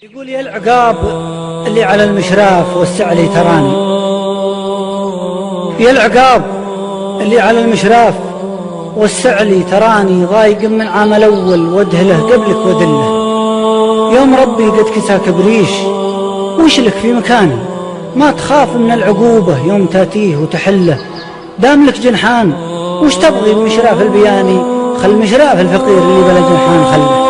يقول يا العقاب اللي على المشراف والسعلي تراني، يا العقاب اللي على المشراف والسعلي تراني، ضايق من عام الأول وادهله قبلك ودله. يوم ربي قد كساك بريش وش لك في مكاني، ما تخاف من العقوبة يوم تاتيه وتحله. دام لك جنحان وش تبغي بمشراف البياني، خل مشراف الفقير اللي بلا جنحان خله.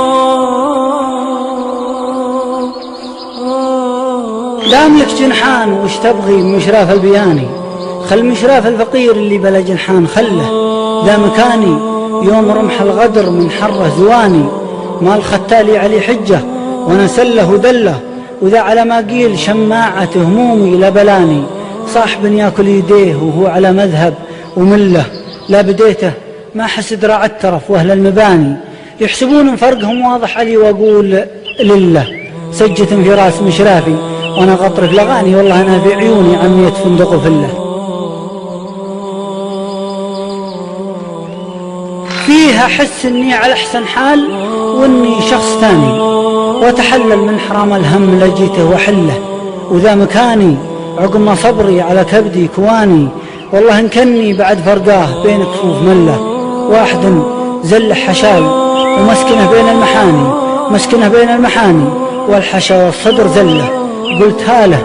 دام لك جنحان وش تبغي بمشراف البياني، خل مشراف الفقير اللي بلا جنحان خله. ذا مكاني يوم رمح الغدر من حره زواني، ما الختالي علي حجة وانا سله ودله. وذا على ما قيل شماعة همومي لبلاني، صاحب ياكل يديه وهو على مذهب ومله. لا بديته ما حسد راع الترف واهل المباني، يحسبون فرقهم واضح علي واقول لله. سجة في راس مشرافي وانا غطرك لغاني، والله انا في عيوني عمية فندق فله. فيها حس اني على احسن حال واني شخص ثاني، واتحلل من حرام الهم لجيته وحله. وذا مكاني عقب ما صبري على كبدي كواني، والله انكني بعد فرقاه بين كفوف مله. واحد زلح حشاي ومسكنه بين المحاني، مسكنه بين المحاني والحشا والصدر زله. قلت هاله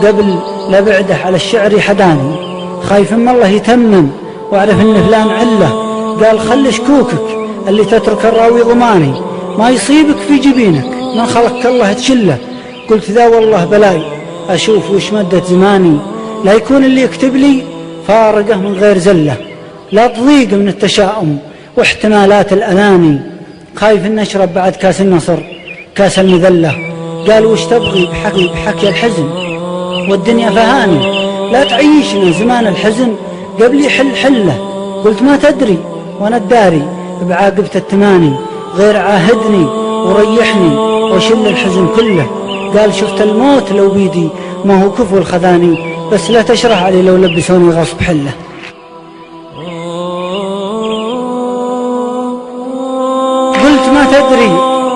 قبل لا بعده على الشعر حداني، خايف من الله يتمم واعرف ان فلان عله. قال خلي شكوكك اللي تترك الراوي ضماني، ما يصيبك في جبينك من خلقك الله تشله. قلت ذا والله بلاي أشوف وش مدت زماني، لا يكون اللي يكتب لي فارقه من غير زله. لا تضيق من التشاؤم واحتمالات الأناني، خايف ان أشرب بعد كاس النصر كاس المذلة. قال وش تبغي بحكي الحزن والدنيا فهاني، لا تعيشنا زمان الحزن قبل يحل حله. قلت ما تدري وانا الداري بعاقبة التماني، غير عاهدني وريحني وشل الحزن كله. قال شفت الموت لو بيدي ما هو كفو الخذاني، بس لا تشرح علي لو لبسوني غصب حله. قلت ما تدري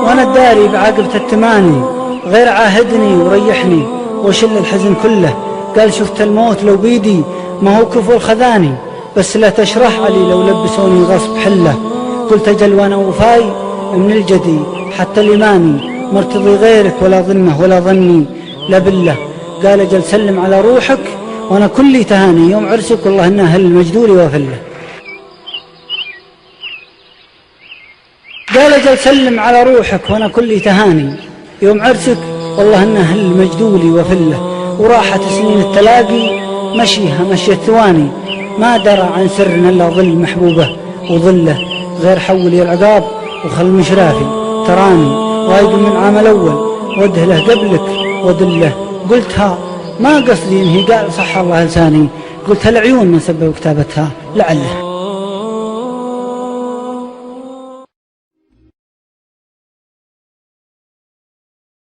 وانا الداري بعاقبة التماني، غير عاهدني وريحني وشل الحزن كله. قال شفت الموت لو بيدي ما هو كفو الخذاني، بس لا تشرح علي لو لبسوني غصب حله. قلت أجل وانا وفاي من الجدي حتى الإيماني، مرتضي غيرك ولا ظنه ولا ظني لا بالله. قال أجل سلم على روحك وانا كلي تهاني، يوم عرسك والله انه هل المجدول وفله. قال أجل سلم على روحك وانا كلي تهاني، يوم عرسك والله انه هل المجدول وفله. وراحت سنين التلاقي مشيها مشي الثواني، ما درى عن سر الا ظل محبوبه وظله. غير حول يا العقاب وخل مشرافي تراني، وايد من عام الاول وادهله قبلك ودله. قلت ها ما قصدي انهي، قال صح الله لساني. قلت العيون من سبب كتابتها لعله.